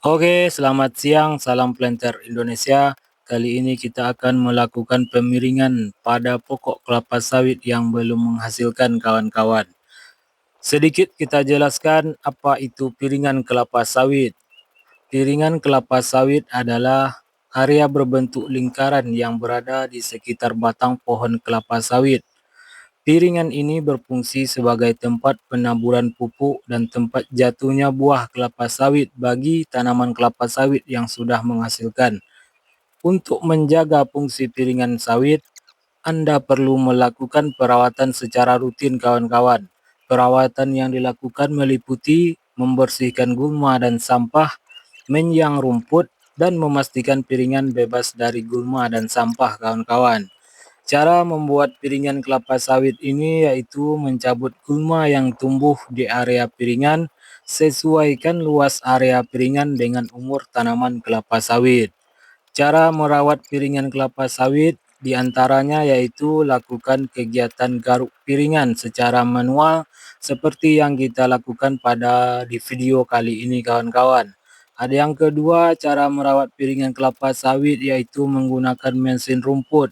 Oke, selamat siang, salam planter Indonesia. Kali ini kita akan melakukan pemiringan pada pokok kelapa sawit yang belum menghasilkan kawan-kawan. Sedikit kita jelaskan apa itu piringan kelapa sawit. Piringan kelapa sawit adalah area berbentuk lingkaran yang berada di sekitar batang pohon kelapa sawit. Piringan ini berfungsi sebagai tempat penaburan pupuk dan tempat jatuhnya buah kelapa sawit bagi tanaman kelapa sawit yang sudah menghasilkan. Untuk menjaga fungsi piringan sawit, Anda perlu melakukan perawatan secara rutin kawan-kawan. Perawatan yang dilakukan meliputi membersihkan gulma dan sampah, menyiang rumput, dan memastikan piringan bebas dari gulma dan sampah kawan-kawan. Cara membuat piringan kelapa sawit ini yaitu mencabut gulma yang tumbuh di area piringan, sesuaikan luas area piringan dengan umur tanaman kelapa sawit. Cara merawat piringan kelapa sawit diantaranya yaitu lakukan kegiatan garuk piringan secara manual seperti yang kita lakukan pada di video kali ini kawan-kawan. Ada yang kedua, cara merawat piringan kelapa sawit yaitu menggunakan mesin rumput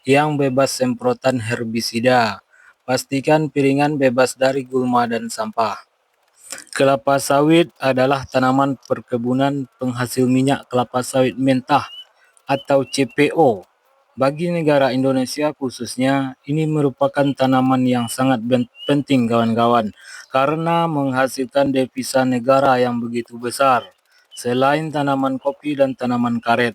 yang bebas semprotan herbisida. Pastikan piringan bebas dari gulma dan sampah. Kelapa sawit adalah tanaman perkebunan penghasil minyak kelapa sawit mentah atau CPO. Bagi negara Indonesia khususnya, ini merupakan tanaman yang sangat penting kawan-kawan karena menghasilkan devisa negara yang begitu besar. Selain tanaman kopi dan tanaman karet.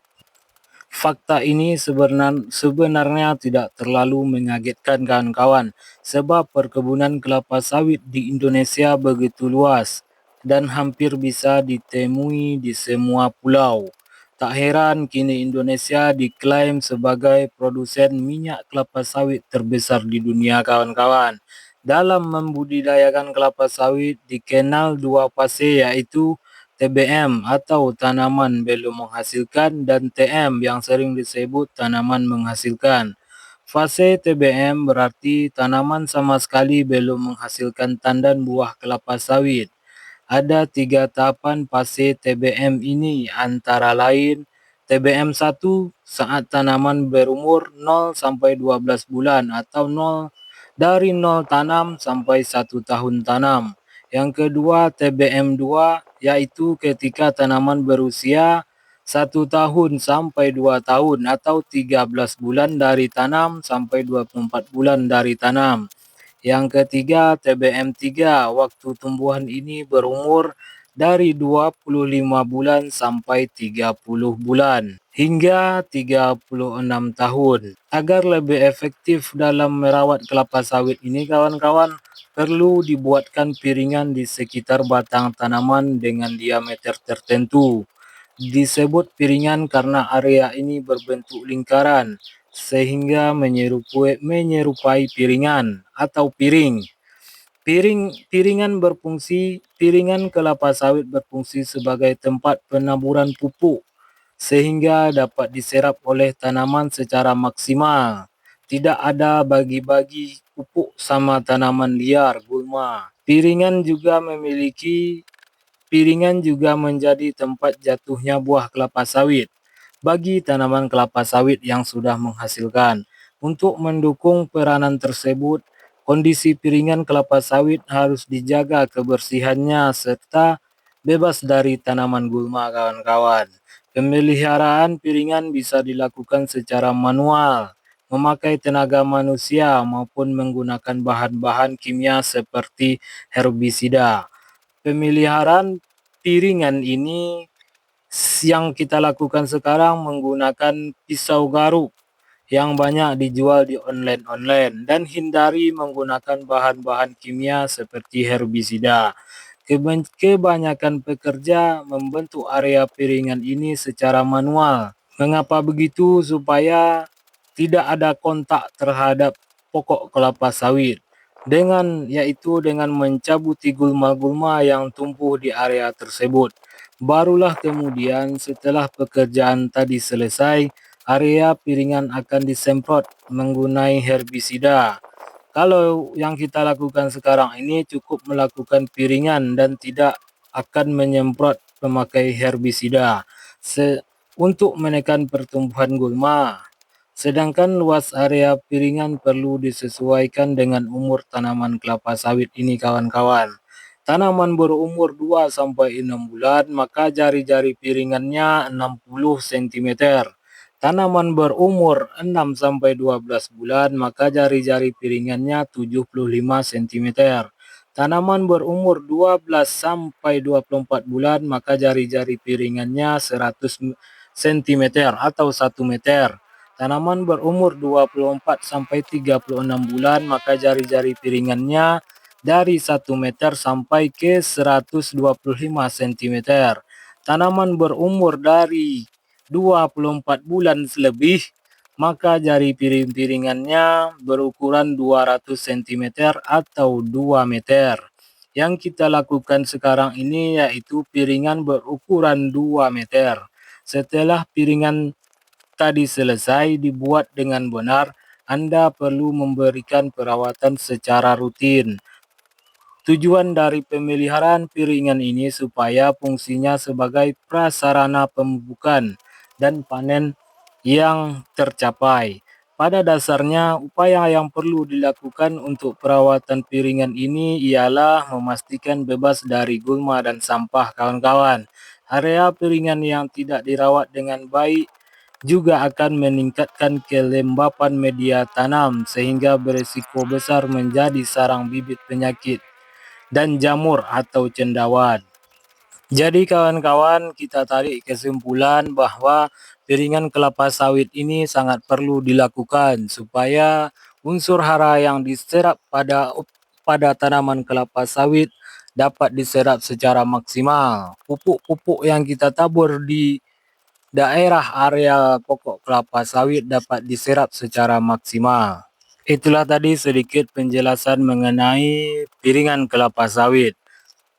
Fakta ini sebenarnya tidak terlalu mengagetkan kawan-kawan, sebab perkebunan kelapa sawit di Indonesia begitu luas dan hampir bisa ditemui di semua pulau. Tak heran kini Indonesia diklaim sebagai produsen minyak kelapa sawit terbesar di dunia kawan-kawan. Dalam membudidayakan kelapa sawit dikenal dua fase yaitu TBM atau tanaman belum menghasilkan dan TM yang sering disebut tanaman menghasilkan. Fase TBM berarti tanaman sama sekali belum menghasilkan tandan buah kelapa sawit. Ada 3 tahapan fase TBM ini antara lain TBM 1 saat tanaman berumur 0 sampai 12 bulan atau 0 tanam sampai 1 tahun tanam. Yang kedua TBM 2 yaitu ketika tanaman berusia 1 tahun sampai 2 tahun atau 13 bulan dari tanam sampai 24 bulan dari tanam. Yang ketiga TBM 3 waktu tumbuhan ini berumur dari 25 bulan sampai 30 bulan hingga 36 tahun. Agar lebih efektif dalam merawat kelapa sawit ini kawan-kawan, perlu dibuatkan piringan di sekitar batang tanaman dengan diameter tertentu. Disebut piringan karena area ini berbentuk lingkaran sehingga menyerupai piringan atau piring. Piringan kelapa sawit berfungsi sebagai tempat penaburan pupuk sehingga dapat diserap oleh tanaman secara maksimal. Tidak ada bagi-bagi pupuk sama tanaman liar, gulma. Piringan juga menjadi tempat jatuhnya buah kelapa sawit bagi tanaman kelapa sawit yang sudah menghasilkan. Untuk mendukung peranan tersebut, kondisi piringan kelapa sawit harus dijaga kebersihannya serta bebas dari tanaman gulma kawan-kawan. Pemeliharaan piringan bisa dilakukan secara manual, memakai tenaga manusia maupun menggunakan bahan-bahan kimia seperti herbisida. Pemeliharaan piringan ini yang kita lakukan sekarang menggunakan pisau garuk yang banyak dijual di online dan hindari menggunakan bahan-bahan kimia seperti herbisida. Kebanyakan pekerja membentuk area piringan ini secara manual. Mengapa begitu? Supaya tidak ada kontak terhadap pokok kelapa sawit. Dengan mencabuti gulma-gulma yang tumbuh di area tersebut. Barulah kemudian setelah pekerjaan tadi selesai, area piringan akan disemprot menggunakan herbisida. Kalau yang kita lakukan sekarang ini cukup melakukan piringan dan tidak akan menyemprot pemakai herbisida untuk menekan pertumbuhan gulma. Sedangkan luas area piringan perlu disesuaikan dengan umur tanaman kelapa sawit ini kawan-kawan. Tanaman berumur 2-6 bulan maka jari-jari piringannya 60 cm. Tanaman berumur 6-12 bulan maka jari-jari piringannya 75 cm. Tanaman berumur 12-24 bulan maka jari-jari piringannya 100 cm atau 1 meter. Tanaman berumur 24-36 bulan maka jari-jari piringannya dari 1 meter sampai ke 125 cm. Tanaman berumur dari 24 bulan lebih, maka jari piringannya berukuran 200 cm atau 2 meter. Yang kita lakukan sekarang ini yaitu piringan berukuran 2 meter. Setelah piringan tadi selesai dibuat dengan benar, Anda perlu memberikan perawatan secara rutin. Tujuan dari pemeliharaan piringan ini supaya fungsinya sebagai prasarana pemupukan dan panen yang tercapai. Pada dasarnya, upaya yang perlu dilakukan untuk perawatan piringan ini ialah memastikan bebas dari gulma dan sampah kawan-kawan. Area piringan yang tidak dirawat dengan baik juga akan meningkatkan kelembapan media tanam sehingga berisiko besar menjadi sarang bibit penyakit dan jamur atau cendawan. Jadi kawan-kawan, kita tarik kesimpulan bahwa piringan kelapa sawit ini sangat perlu dilakukan supaya unsur hara yang diserap pada tanaman kelapa sawit dapat diserap secara maksimal. Pupuk-pupuk yang kita tabur di daerah area pokok kelapa sawit dapat diserap secara maksimal. Itulah tadi sedikit penjelasan mengenai piringan kelapa sawit.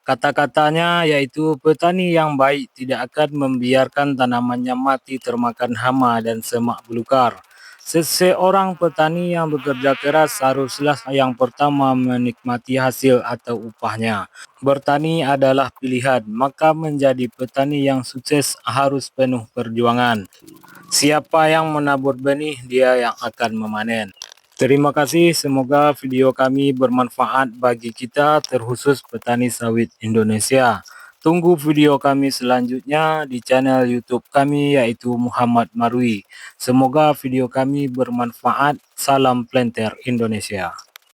Kata-katanya yaitu petani yang baik tidak akan membiarkan tanamannya mati termakan hama dan semak belukar. Seseorang petani yang bekerja keras haruslah yang pertama menikmati hasil atau upahnya. Bertani adalah pilihan, maka menjadi petani yang sukses harus penuh perjuangan. Siapa yang menabur benih, dia yang akan memanen. Terima kasih, semoga video kami bermanfaat bagi kita, terkhusus petani sawit Indonesia. Tunggu video kami selanjutnya di channel YouTube kami yaitu Muhammad Marwi. Semoga video kami bermanfaat. Salam Planter Indonesia.